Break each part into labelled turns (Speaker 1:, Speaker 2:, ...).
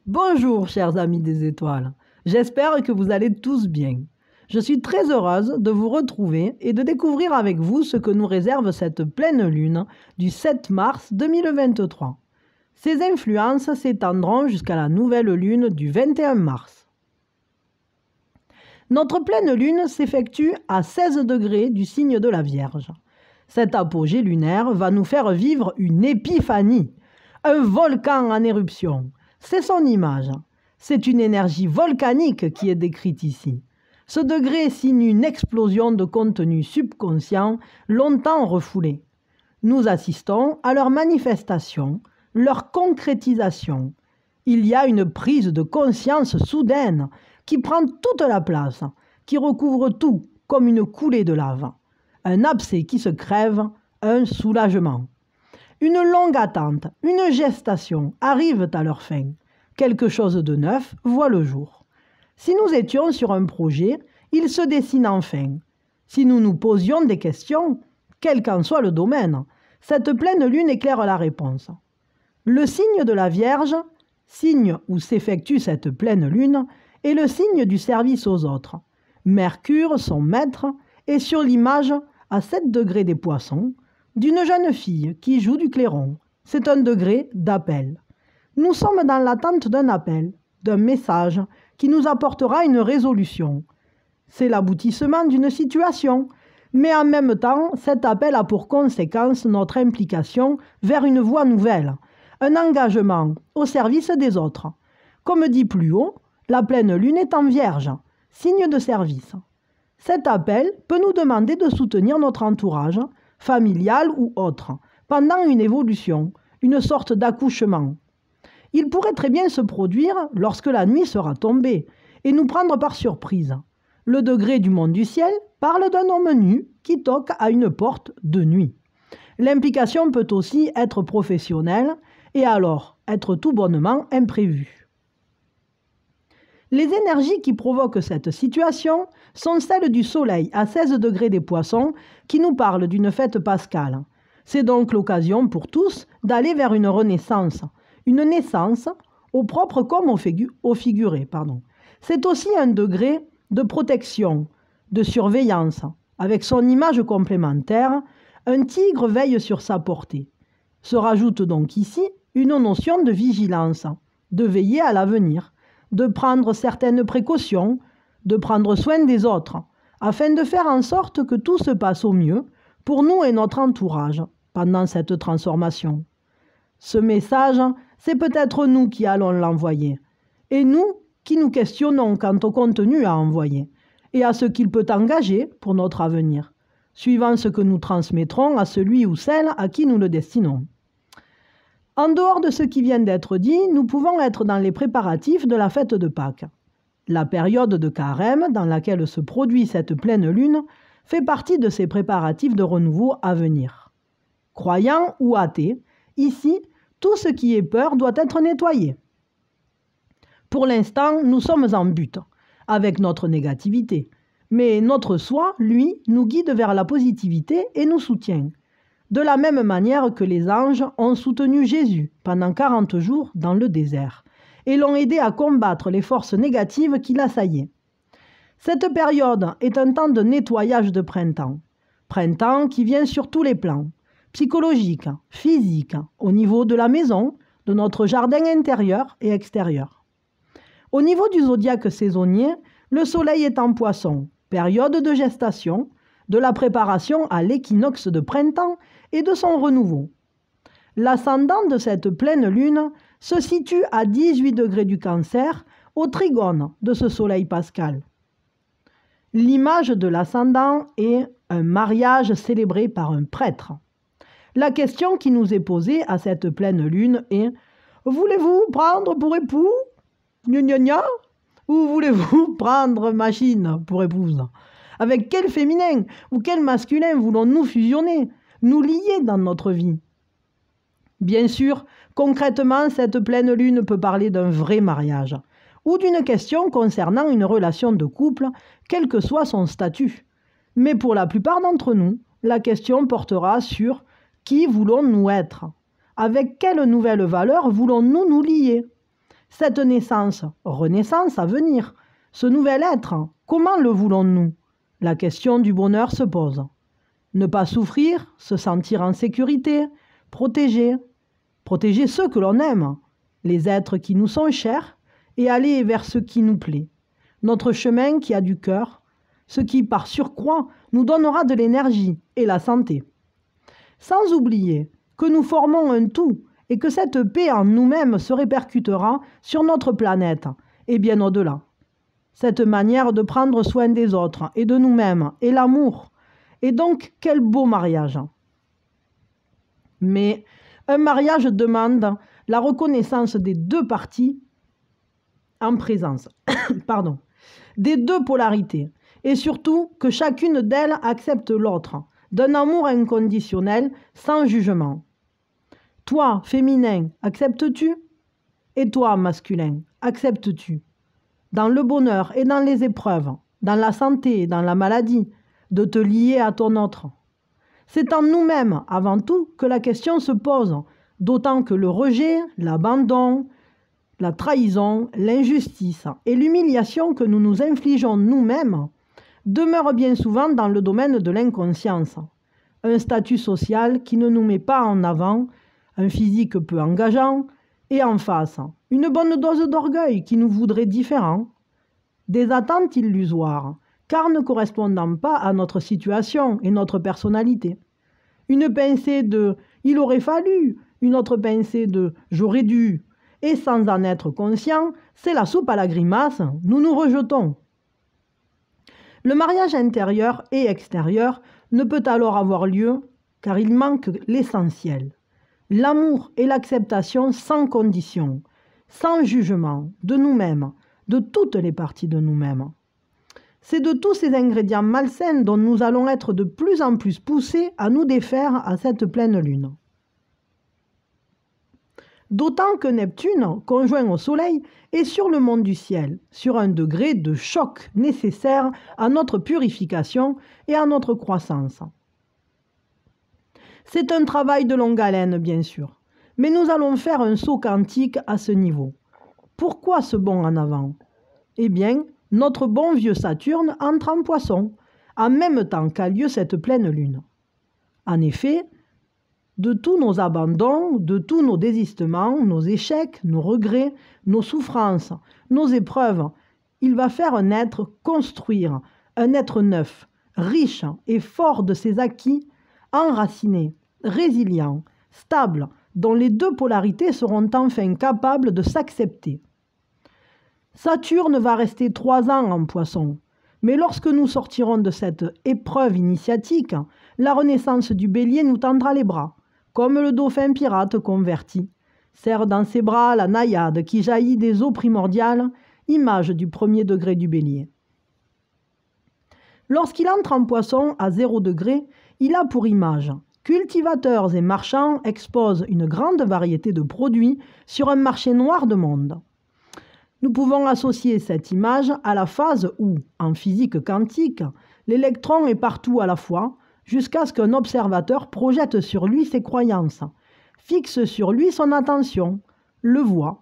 Speaker 1: Bonjour chers amis des étoiles, j'espère que vous allez tous bien. Je suis très heureuse de vous retrouver et de découvrir avec vous ce que nous réserve cette pleine lune du 7 mars 2023. Ces influences s'étendront jusqu'à la nouvelle lune du 21 mars. Notre pleine lune s'effectue à 16 degrés du signe de la Vierge. Cet apogée lunaire va nous faire vivre une épiphanie, un volcan en éruption. C'est son image. C'est une énergie volcanique qui est décrite ici. Ce degré signe une explosion de contenu subconscient longtemps refoulé. Nous assistons à leur manifestation, leur concrétisation. Il y a une prise de conscience soudaine qui prend toute la place, qui recouvre tout comme une coulée de lave. Un abcès qui se crève, un soulagement. Une longue attente, une gestation arrivent à leur fin. Quelque chose de neuf voit le jour. Si nous étions sur un projet, il se dessine enfin. Si nous nous posions des questions, quel qu'en soit le domaine, cette pleine lune éclaire la réponse. Le signe de la Vierge, signe où s'effectue cette pleine lune, est le signe du service aux autres. Mercure, son maître, est sur l'image, à 7 degrés des Poissons, d'une jeune fille qui joue du clairon. C'est un degré d'appel. Nous sommes dans l'attente d'un appel, d'un message qui nous apportera une résolution. C'est l'aboutissement d'une situation, mais en même temps, cet appel a pour conséquence notre implication vers une voie nouvelle, un engagement au service des autres. Comme dit plus haut, la pleine lune est en Vierge, signe de service. Cet appel peut nous demander de soutenir notre entourage, familial ou autre, pendant une évolution, une sorte d'accouchement. Il pourrait très bien se produire lorsque la nuit sera tombée et nous prendre par surprise. Le degré du monde du ciel parle d'un homme nu qui toque à une porte de nuit. L'implication peut aussi être professionnelle et alors être tout bonnement imprévue. Les énergies qui provoquent cette situation sont celles du Soleil à 16 degrés des Poissons qui nous parle d'une fête pascale. C'est donc l'occasion pour tous d'aller vers une renaissance, une naissance au propre comme au figuré. C'est aussi un degré de protection, de surveillance. Avec son image complémentaire, un tigre veille sur sa portée. Se rajoute donc ici une notion de vigilance, de veiller à l'avenir, de prendre certaines précautions, de prendre soin des autres, afin de faire en sorte que tout se passe au mieux pour nous et notre entourage pendant cette transformation. Ce message, c'est peut-être nous qui allons l'envoyer, et nous qui nous questionnons quant au contenu à envoyer, et à ce qu'il peut engager pour notre avenir, suivant ce que nous transmettrons à celui ou celle à qui nous le destinons. En dehors de ce qui vient d'être dit, nous pouvons être dans les préparatifs de la fête de Pâques. La période de carême dans laquelle se produit cette pleine lune fait partie de ces préparatifs de renouveau à venir. Croyants ou athées, ici, tout ce qui est peur doit être nettoyé. Pour l'instant, nous sommes en butte, avec notre négativité. Mais notre soi, lui, nous guide vers la positivité et nous soutient. De la même manière que les anges ont soutenu Jésus pendant 40 jours dans le désert et l'ont aidé à combattre les forces négatives qui l'assaillaient. Cette période est un temps de nettoyage de printemps. Printemps qui vient sur tous les plans. Psychologique, physique, au niveau de la maison, de notre jardin intérieur et extérieur. Au niveau du zodiaque saisonnier, le soleil est en Poisson, période de gestation, de la préparation à l'équinoxe de printemps et de son renouveau. L'ascendant de cette pleine lune se situe à 18 degrés du Cancer, au trigone de ce soleil pascal. L'image de l'ascendant est un mariage célébré par un prêtre. La question qui nous est posée à cette pleine lune est « Voulez-vous prendre pour époux, gna gna gna, ou voulez-vous prendre machine pour épouse ?» Avec quel féminin ou quel masculin voulons-nous fusionner, nous lier dans notre vie? Bien sûr, concrètement, cette pleine lune peut parler d'un vrai mariage ou d'une question concernant une relation de couple, quel que soit son statut. Mais pour la plupart d'entre nous, la question portera sur qui voulons-nous être? Avec quelle nouvelle valeur voulons-nous nous lier? Cette naissance, renaissance à venir, ce nouvel être, comment le voulons-nous? La question du bonheur se pose. Ne pas souffrir, se sentir en sécurité, protéger ceux que l'on aime, les êtres qui nous sont chers, et aller vers ce qui nous plaît. Notre chemin qui a du cœur, ce qui, par surcroît, nous donnera de l'énergie et la santé. Sans oublier que nous formons un tout et que cette paix en nous-mêmes se répercutera sur notre planète et bien au-delà. Cette manière de prendre soin des autres et de nous-mêmes et l'amour. Et donc, quel beau mariage! Mais un mariage demande la reconnaissance des deux parties en présence, des deux polarités, et surtout que chacune d'elles accepte l'autre, d'un amour inconditionnel, sans jugement. Toi, féminin, acceptes-tu? Et toi, masculin, acceptes-tu? Dans le bonheur et dans les épreuves, dans la santé et dans la maladie, de te lier à ton autre. C'est en nous-mêmes, avant tout, que la question se pose, d'autant que le rejet, l'abandon, la trahison, l'injustice et l'humiliation que nous nous infligeons nous-mêmes demeurent bien souvent dans le domaine de l'inconscience. Un statut social qui ne nous met pas en avant, un physique peu engageant, et en face, une bonne dose d'orgueil qui nous voudrait différents, des attentes illusoires, car ne correspondant pas à notre situation et notre personnalité. Une pincée de « il aurait fallu », une autre pincée de « j'aurais dû », et sans en être conscient, c'est la soupe à la grimace, nous nous rejetons. Le mariage intérieur et extérieur ne peut alors avoir lieu car il manque l'essentiel. L'amour et l'acceptation sans condition, sans jugement de nous-mêmes, de toutes les parties de nous-mêmes. C'est de tous ces ingrédients malsains dont nous allons être de plus en plus poussés à nous défaire à cette pleine lune. D'autant que Neptune, conjoint au Soleil, est sur le mont du ciel, sur un degré de choc nécessaire à notre purification et à notre croissance. C'est un travail de longue haleine, bien sûr, mais nous allons faire un saut quantique à ce niveau. Pourquoi ce bond en avant? Eh bien, notre bon vieux Saturne entre en Poisson, en même temps qu'a lieu cette pleine lune. En effet, de tous nos abandons, de tous nos désistements, nos échecs, nos regrets, nos souffrances, nos épreuves, il va faire naître, construire un être neuf, riche et fort de ses acquis, enraciné, résilient, stable, dont les deux polarités seront enfin capables de s'accepter. Saturne va rester 3 ans en Poisson, mais lorsque nous sortirons de cette épreuve initiatique, la renaissance du Bélier nous tendra les bras, comme le dauphin pirate converti, serre dans ses bras la naïade qui jaillit des eaux primordiales, image du premier degré du Bélier. Lorsqu'il entre en Poisson à 0 degré, il a pour image cultivateurs et marchands exposent une grande variété de produits sur un marché noir de monde. Nous pouvons associer cette image à la phase où, en physique quantique, l'électron est partout à la fois, jusqu'à ce qu'un observateur projette sur lui ses croyances, fixe sur lui son attention, le voit.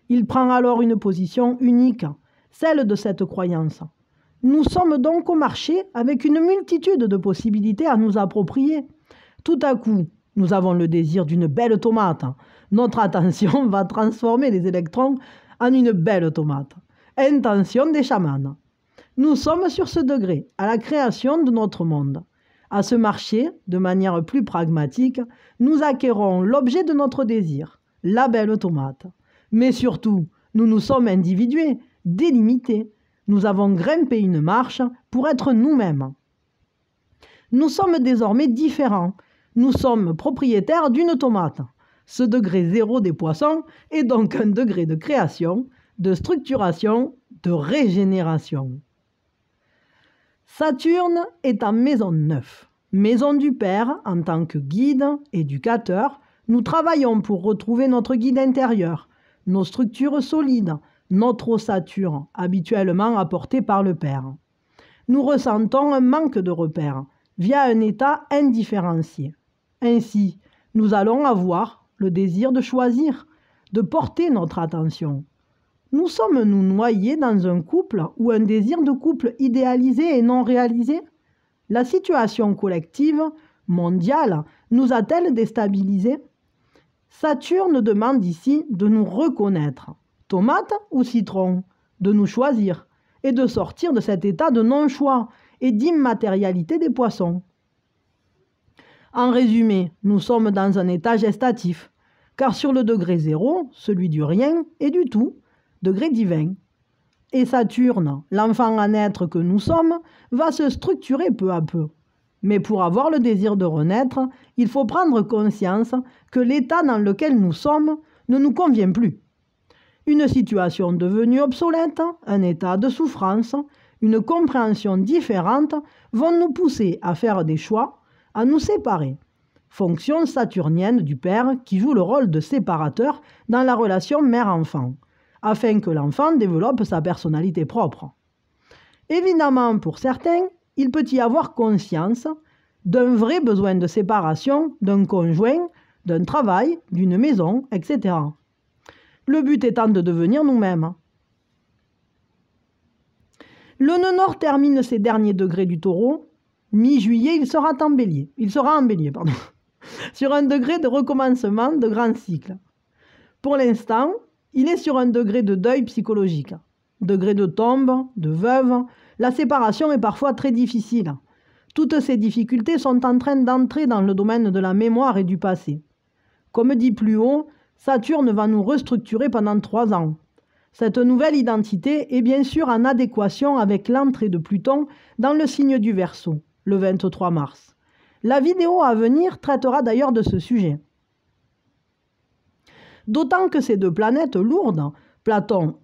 Speaker 1: Il prend alors une position unique, celle de cette croyance. Nous sommes donc au marché avec une multitude de possibilités à nous approprier. Tout à coup, nous avons le désir d'une belle tomate. Notre attention va transformer les électrons en une belle tomate. Intention des chamans. Nous sommes sur ce degré, à la création de notre monde. À ce marché, de manière plus pragmatique, nous acquérons l'objet de notre désir, la belle tomate. Mais surtout, nous nous sommes individués, délimités. Nous avons grimpé une marche pour être nous-mêmes. Nous sommes désormais différents. Nous sommes propriétaires d'une tomate. Ce degré 0 des Poissons est donc un degré de création, de structuration, de régénération. Saturne est en maison 9, maison du Père en tant que guide, éducateur. Nous travaillons pour retrouver notre guide intérieur, nos structures solides, notre ossature habituellement apportée par le Père. Nous ressentons un manque de repères via un état indifférencié. Ainsi, nous allons avoir le désir de choisir, de porter notre attention. Nous sommes-nous noyés dans un couple ou un désir de couple idéalisé et non réalisé? La situation collective, mondiale, nous a-t-elle déstabilisés? Saturne demande ici de nous reconnaître, tomate ou citron, de nous choisir et de sortir de cet état de non-choix et d'immatérialité des poissons. En résumé, nous sommes dans un état gestatif, car sur le degré 0, celui du rien et du tout, degré divin. Et Saturne, l'enfant à naître que nous sommes, va se structurer peu à peu. Mais pour avoir le désir de renaître, il faut prendre conscience que l'état dans lequel nous sommes ne nous convient plus. Une situation devenue obsolète, un état de souffrance, une compréhension différente vont nous pousser à faire des choix, à nous séparer. Fonction saturnienne du père qui joue le rôle de séparateur dans la relation mère-enfant, afin que l'enfant développe sa personnalité propre. Évidemment, pour certains, il peut y avoir conscience d'un vrai besoin de séparation d'un conjoint, d'un travail, d'une maison, etc. Le but étant de devenir nous-mêmes. Le nœud nord termine ses derniers degrés du taureau. Mi-juillet, il sera en bélier, sur un degré de recommencement de grand cycle. Pour l'instant, il est sur un degré de deuil psychologique. Degré de tombe, de veuve, la séparation est parfois très difficile. Toutes ces difficultés sont en train d'entrer dans le domaine de la mémoire et du passé. Comme dit plus haut, Saturne va nous restructurer pendant 3 ans. Cette nouvelle identité est bien sûr en adéquation avec l'entrée de Pluton dans le signe du Verseau, le 23 mars. La vidéo à venir traitera d'ailleurs de ce sujet. D'autant que ces 2 planètes lourdes, Pluton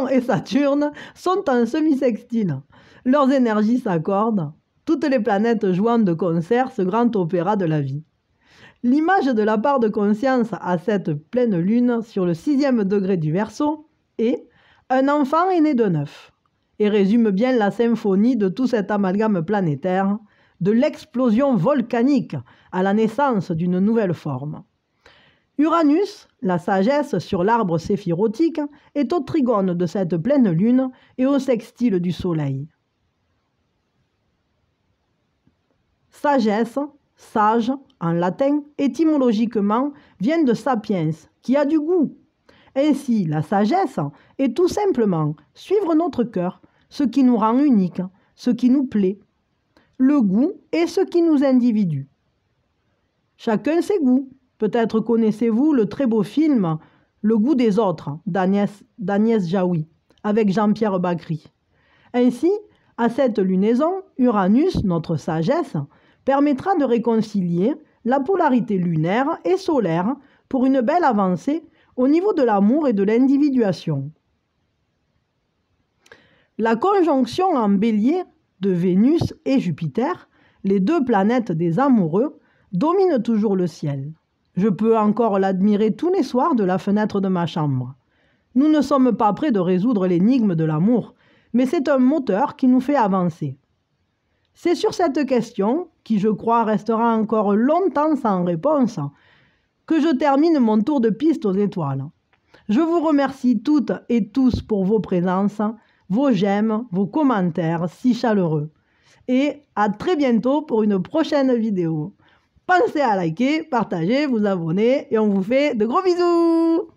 Speaker 1: et Saturne, sont en semi-sextile. Leurs énergies s'accordent, toutes les planètes jouant de concert ce grand opéra de la vie. L'image de la part de conscience à cette pleine lune sur le 6e degré du Verseau est « Un enfant est né de neuf » et résume bien la symphonie de tout cet amalgame planétaire, de l'explosion volcanique à la naissance d'une nouvelle forme. Uranus, la sagesse sur l'arbre séphirotique, est au trigone de cette pleine lune et au sextile du Soleil. Sagesse, sage, en latin, étymologiquement, vient de sapiens, qui a du goût. Ainsi, la sagesse est tout simplement suivre notre cœur, ce qui nous rend unique, ce qui nous plaît. Le goût est ce qui nous individue. Chacun ses goûts. Peut-être connaissez-vous le très beau film « Le goût des autres » d'Agnès Jaoui, avec Jean-Pierre Bacri. Ainsi, à cette lunaison, Uranus, notre sagesse, permettra de réconcilier la polarité lunaire et solaire pour une belle avancée au niveau de l'amour et de l'individuation. La conjonction en bélier de Vénus et Jupiter, les 2 planètes des amoureux, domine toujours le ciel. Je peux encore l'admirer tous les soirs de la fenêtre de ma chambre. Nous ne sommes pas prêts de résoudre l'énigme de l'amour, mais c'est un moteur qui nous fait avancer. C'est sur cette question, qui je crois restera encore longtemps sans réponse, que je termine mon tour de piste aux étoiles. Je vous remercie toutes et tous pour vos présences, vos j'aime, vos commentaires si chaleureux. Et à très bientôt pour une prochaine vidéo. Pensez à liker, partager, vous abonner et on vous fait de gros bisous!